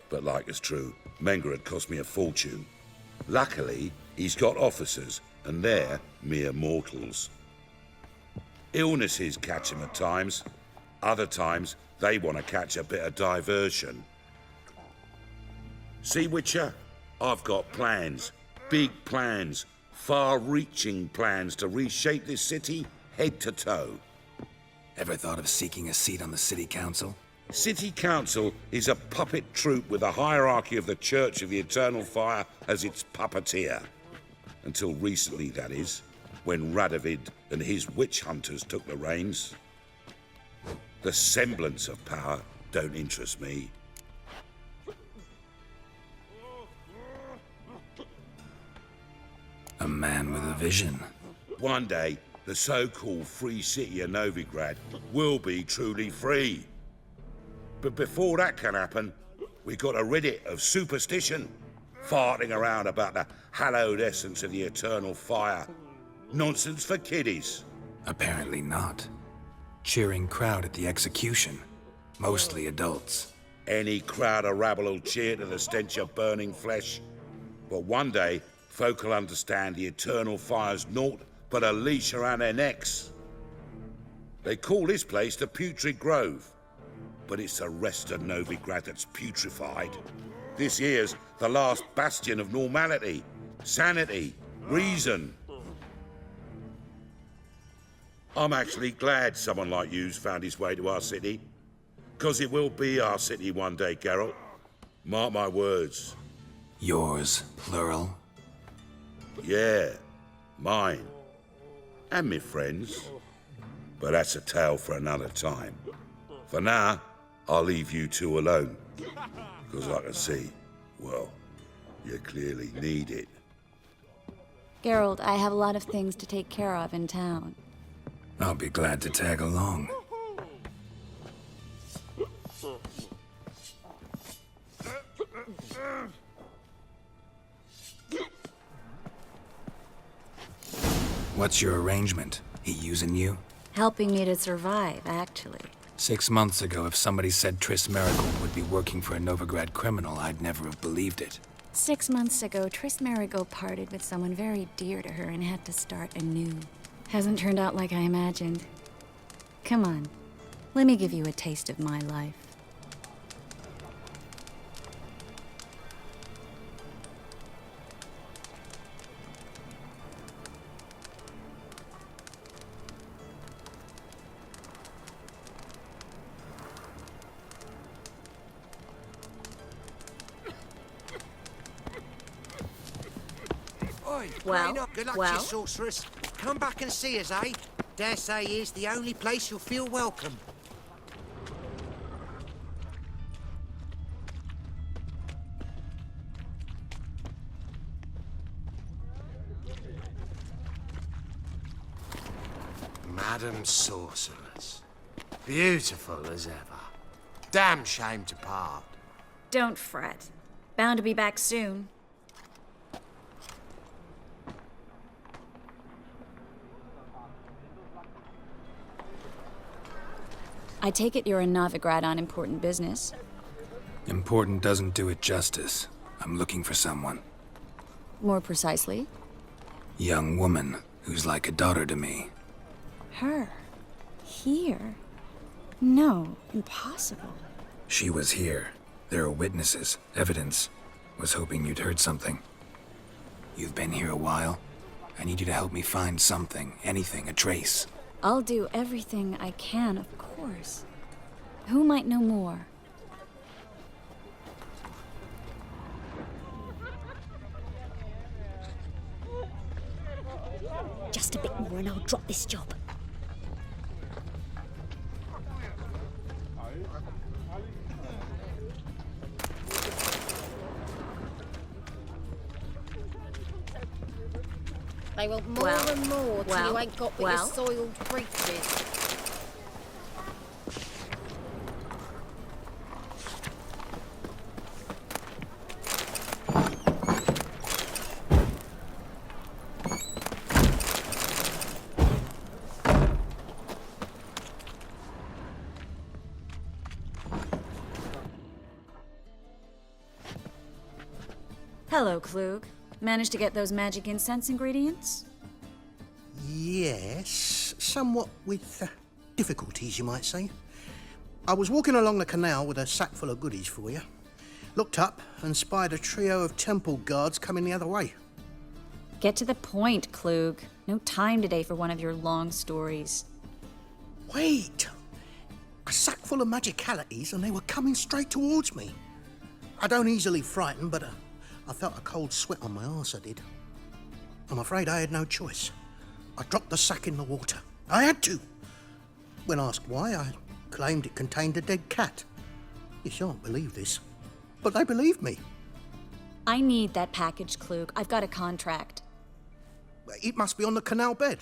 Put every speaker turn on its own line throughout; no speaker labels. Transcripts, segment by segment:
But like it's true, Menger'd cost me a fortune. Luckily, he's got officers, and they're mere mortals. Illnesses catch him at times. Other times, they want to catch a bit of diversion. See, Witcher? I've got plans. Big plans. Far-reaching plans to reshape this city head to toe.
Ever thought of seeking a seat on the city council?
City Council is a puppet troupe with a hierarchy of the Church of the Eternal Fire as its puppeteer. Until recently, that is, when Radovid and his witch hunters took the reins. The semblance of power don't interest me.
A man with a vision.
One day, the so-called free city of Novigrad will be truly free. But before that can happen, we got to rid it of superstition, farting around about the hallowed essence of the eternal fire. Nonsense for kiddies.
Apparently not. Cheering crowd at the execution. Mostly adults.
Any crowd of rabble will cheer to the stench of burning flesh. But one day, folk will understand the eternal fire's naught but a leash around their necks. They call this place the Putrid Grove. But it's the rest of Novigrad that's putrefied. This here's the last bastion of normality, sanity, reason. I'm actually glad someone like you's found his way to our city. 'Cause it will be our city one day, Geralt. Mark my words.
Yours, plural?
Yeah, mine. And me friends. But that's a tale for another time. For now, I'll leave you two alone. 'Cause I can see, well, you clearly need it.
Geralt, I have a lot of things to take care of in town.
I'll be glad to tag along. What's your arrangement? He using you?
Helping me to survive, actually.
6 months ago, if somebody said Triss Merigold would be working for a Novigrad criminal, I'd never have believed it.
6 months ago, Triss Merigold parted with someone very dear to her and had to start anew. Hasn't turned out like I imagined. Come on, let me give you a taste of my life.
Well, good luck to you, sorceress. Come back and see us, eh? Dare say here's the only place you'll feel welcome. Madam Sorceress. Beautiful as ever. Damn shame to part.
Don't fret. Bound to be back soon. I take it you're in Novigrad on important business.
Important doesn't do it justice. I'm looking for someone.
More precisely?
Young woman who's like a daughter to me.
Her? Here? No, impossible.
She was here. There are witnesses, evidence. Was hoping you'd heard something. You've been here a while. I need you to help me find something, anything, a trace.
I'll do everything I can, of course. Who might know more?
Just a bit more and I'll drop this job. They want more and more till you ain't got but your soiled breeches.
Hello, Klug. Managed to get those magic incense ingredients?
Yes, somewhat with difficulties, you might say. I was walking along the canal with a sack full of goodies for you. Looked up and spied a trio of temple guards coming the other way.
Get to the point, Klug. No time today for one of your long stories.
Wait! A sack full of magicalities and they were coming straight towards me. I don't easily frighten, but I felt a cold sweat on my arse, I did. I'm afraid I had no choice. I dropped the sack in the water. I had to. When asked why, I claimed it contained a dead cat. You shan't believe this, but they believed me.
I need that package, Klug. I've got a contract.
It must be on the canal bed.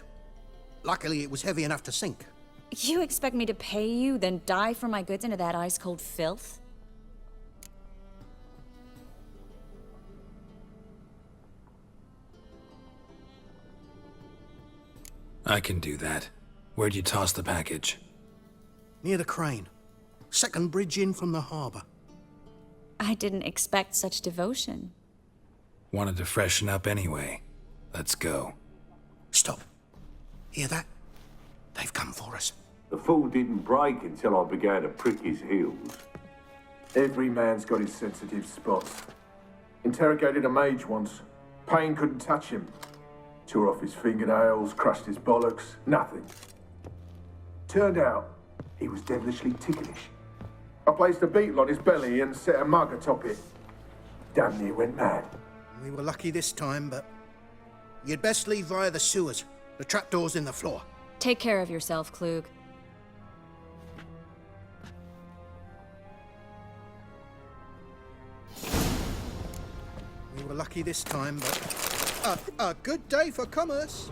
Luckily, it was heavy enough to sink.
You expect me to pay you, then dive for my goods into that ice-cold filth?
I can do that. Where'd you toss the package?
Near the crane. Second bridge in from the harbour.
I didn't expect such devotion.
Wanted to freshen up anyway. Let's go.
Stop. Hear that? They've come for us.
The fool didn't break until I began to prick his heels.
Every man's got his sensitive spots. Interrogated a mage once. Pain couldn't touch him. Tore off his fingernails, crushed his bollocks, nothing. Turned out, he was devilishly ticklish. I placed a beetle on his belly and set a mug atop it. Damn near went mad.
We were lucky this time, but you'd best leave via the sewers. The trapdoor's in the floor.
Take care of yourself, Klug.
We were lucky this time, but a good day for commerce.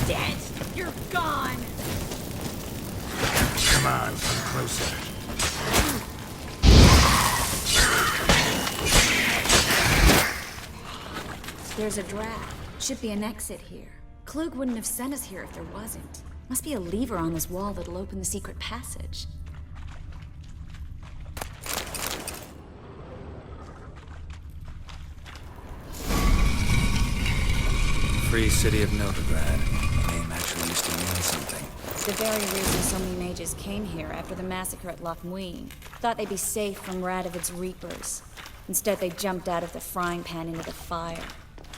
Dead! You're gone!
Come on, come closer.
There's a draft. Should be an exit here. Klug wouldn't have sent us here if there wasn't. Must be a lever on this wall that'll open the secret passage.
Free city of Novigrad. The name actually used to mean something.
It's the very reason so many mages came here after the massacre at Loch Muin. Thought they'd be safe from Radovid's reapers. Instead, they jumped out of the frying pan into the fire.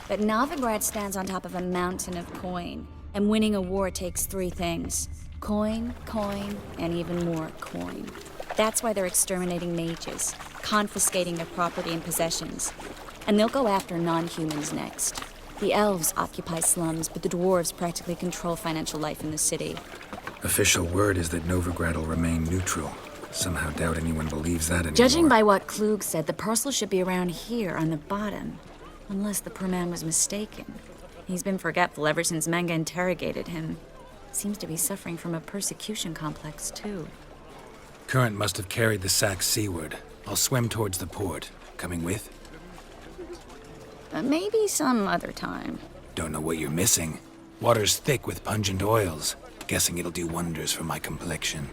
But Novigrad stands on top of a mountain of coin, and winning a war takes three things. Coin, coin, and even more coin. That's why they're exterminating mages, confiscating their property and possessions. And they'll go after non-humans next. The elves occupy slums, but the dwarves practically control financial life in the city.
Official word is that Novigrad will remain neutral. Somehow doubt anyone believes that anymore.
Judging by what Klug said, the parcel should be around here on the bottom. Unless the poor man was mistaken. He's been forgetful ever since Manga interrogated him. Seems to be suffering from a persecution complex, too.
Current must have carried the sack seaward. I'll swim towards the port. Coming with?
Maybe some other time.
Don't know what you're missing. Water's thick with pungent oils. Guessing it'll do wonders for my complexion.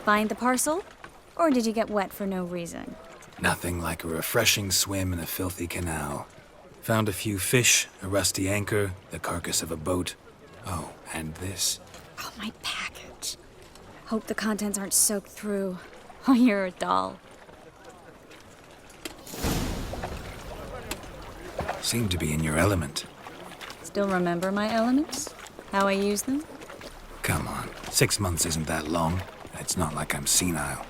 Find the parcel? Or did you get wet for no reason?
Nothing like a refreshing swim in a filthy canal. Found a few fish, a rusty anchor, the carcass of a boat. Oh, and this.
Oh, my package. Hope the contents aren't soaked through. Oh, you're a doll.
Seem to be in your element.
Still remember my elements? How I use them?
Come on, 6 months isn't that long. It's not like I'm senile.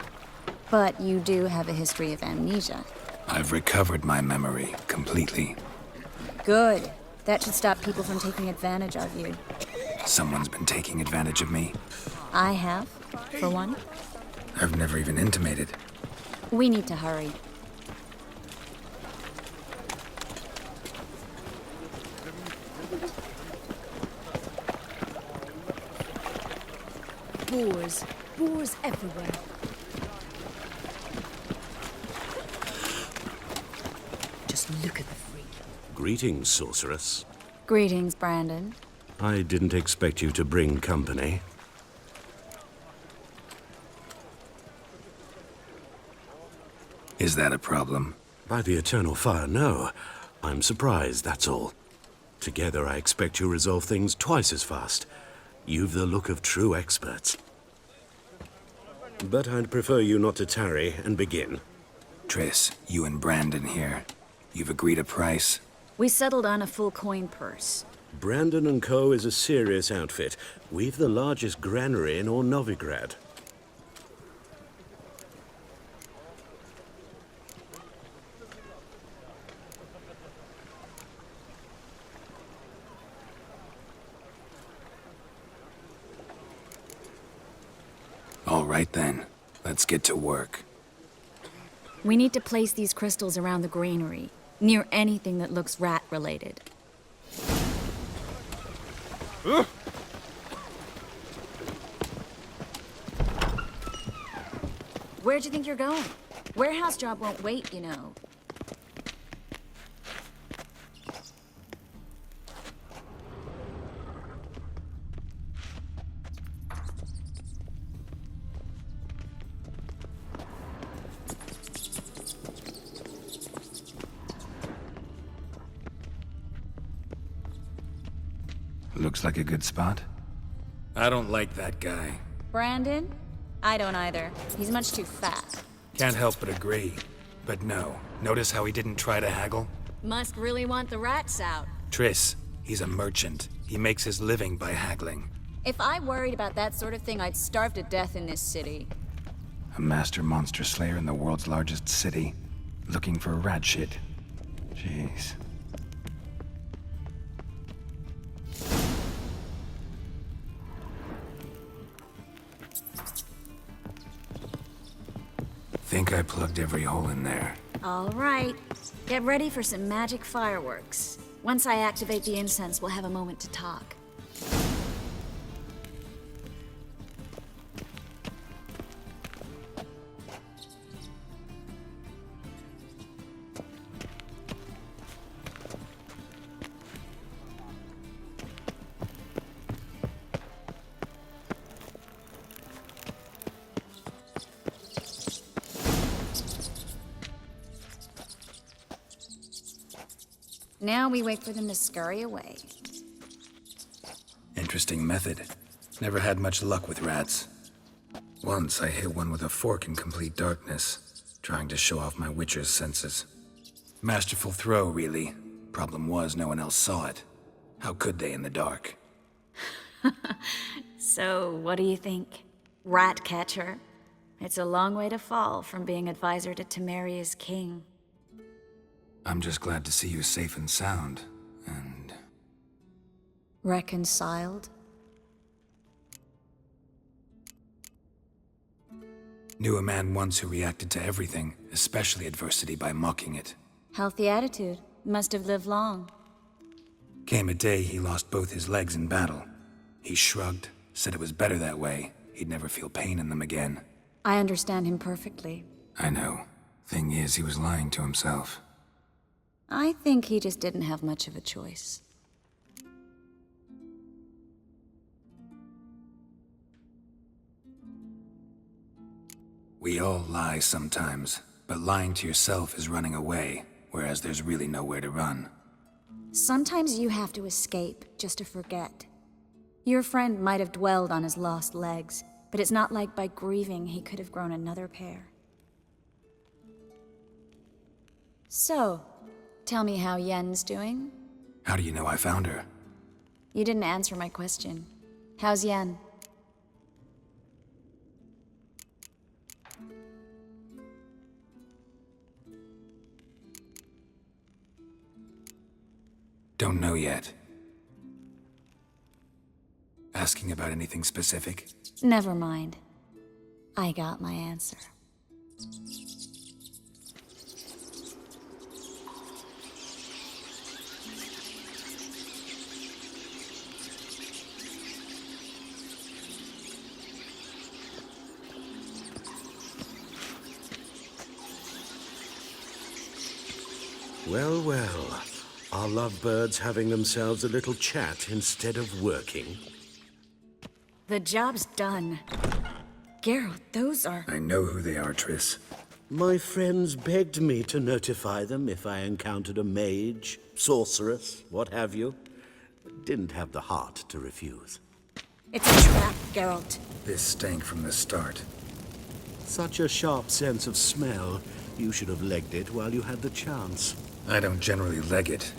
But you do have a history of amnesia.
I've recovered my memory completely.
Good. That should stop people from taking advantage of you.
Someone's been taking advantage of me.
I have, for one.
I've never even intimated.
We need to hurry.
Boars. Boars everywhere. Just look at the freak.
Greetings, sorceress.
Greetings, Brandon.
I didn't expect you to bring company.
Is that a problem?
By the eternal fire, no. I'm surprised, that's all. Together, I expect you resolve things twice as fast. You've the look of true experts. But I'd prefer you not to tarry and begin.
Triss, you and Brandon here. You've agreed a price?
We settled on a full coin purse.
Brandon and Co. is a serious outfit. We've the largest granary in all Novigrad.
All right then, let's get to work.
We need to place these crystals around the granary, near anything that looks rat-related. Where'd you think you're going? Warehouse job won't wait, you know.
Looks like a good spot. I don't like that guy.
Brandon? I don't either. He's much too fat.
Can't help but agree. But no, notice how he didn't try to haggle?
Must really want the rats out.
Triss, he's a merchant. He makes his living by haggling.
If I worried about that sort of thing, I'd starve to death in this city.
A master monster slayer in the world's largest city. Looking for rat shit. Jeez. Think I plugged every hole in there.
All right. Get ready for some magic fireworks. Once I activate the incense, we'll have a moment to talk. Now we wait for them to scurry away.
Interesting method. Never had much luck with rats. Once I hit one with a fork in complete darkness, trying to show off my witcher's senses. Masterful throw, really. Problem was, no one else saw it. How could they in the dark?
So, what do you think? Rat catcher? It's a long way to fall from being advisor to Temeria's king.
I'm just glad to see you safe and sound, and...
Reconciled?
Knew a man once who reacted to everything, especially adversity, by mocking it.
Healthy attitude. Must have lived long.
Came a day he lost both his legs in battle. He shrugged, said it was better that way. He'd never feel pain in them again.
I understand him perfectly.
I know. Thing is, he was lying to himself.
I think he just didn't have much of a choice.
We all lie sometimes, but lying to yourself is running away, whereas there's really nowhere to run.
Sometimes you have to escape just to forget. Your friend might have dwelled on his lost legs, but it's not like by grieving he could have grown another pair. So, tell me how Yen's doing?
How do you know I found her?
You didn't answer my question. How's Yen?
Don't know yet. Asking about anything specific?
Never mind. I got my answer.
Well, well. Are lovebirds having themselves a little chat instead of working?
The job's done. Geralt, those are...
I know who they are, Triss.
My friends begged me to notify them if I encountered a mage, sorceress, what have you. Didn't have the heart to refuse.
It's a trap, Geralt.
This stank from the start.
Such a sharp sense of smell. You should have legged it while you had the chance.
I don't generally leg it.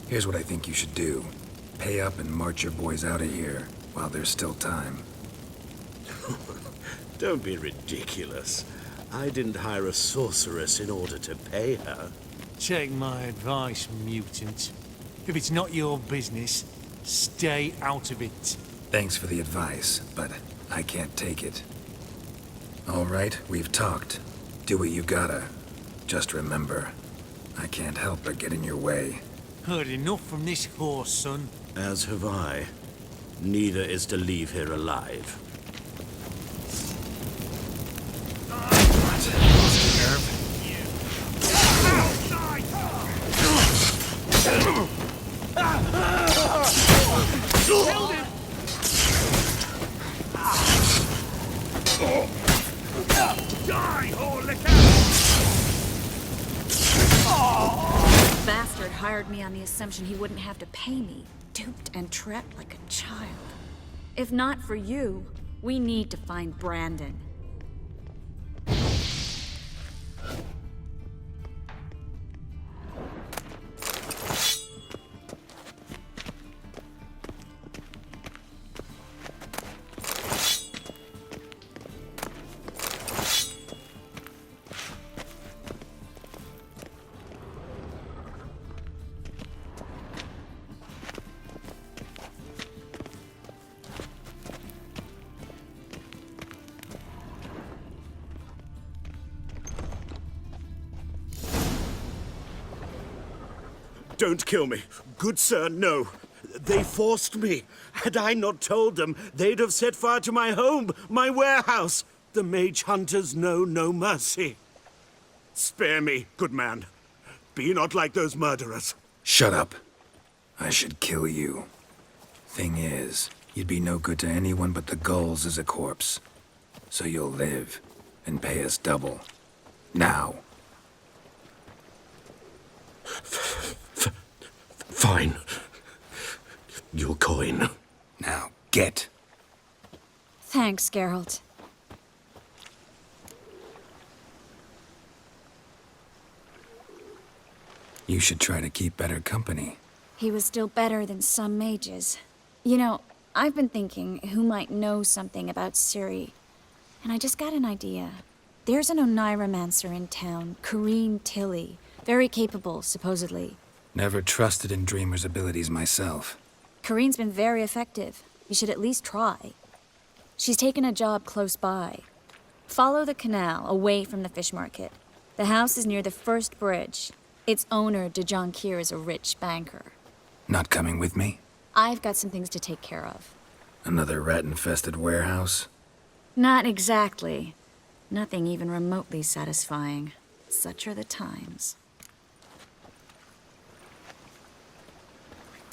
Here's what I think you should do. Pay up and march your boys out of here, while there's still time.
Don't be ridiculous. I didn't hire a sorceress in order to pay her.
Take my advice, mutant. If it's not your business, stay out of it.
Thanks for the advice, but I can't take it. All right, we've talked. Do what you gotta. Just remember, I can't help but get in your way.
Heard enough from this horse, son.
As have I. Neither is to leave here alive.
Bastard hired me on the assumption he wouldn't have to pay me, duped and trapped like a child. If not for you, we need to find Brandon.
Don't kill me. Good sir, no. They forced me. Had I not told them, they'd have set fire to my home, my warehouse. The mage hunters know no mercy. Spare me, good man. Be not like those murderers.
Shut up. I should kill you. Thing is, you'd be no good to anyone but the gulls as a corpse. So you'll live, and pay us double. Now.
Fine. Your coin.
Now, get.
Thanks, Geralt.
You should try to keep better company.
He was still better than some mages. You know, I've been thinking who might know something about Ciri, and I just got an idea. There's an Oneiromancer in town, Corrine Tilly. Very capable, supposedly.
Never trusted in Dreamer's abilities myself.
Corrine's been very effective. You should at least try. She's taken a job close by. Follow the canal, away from the fish market. The house is near the first bridge. Its owner, de Jonquier, is a rich banker.
Not coming with me?
I've got some things to take care of.
Another rat-infested warehouse?
Not exactly. Nothing even remotely satisfying. Such are the times.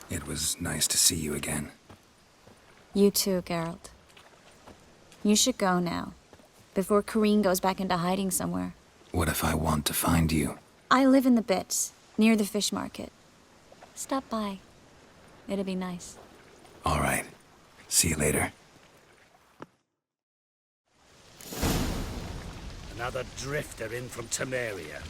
It was nice to see you again.
You too, Geralt. You should go now. before Kareen goes back into hiding somewhere.
What if I want to find you?
I live in the bits, near the fish market. Stop by. It'll be nice.
All right. See you later.
Another drifter in from Temeria.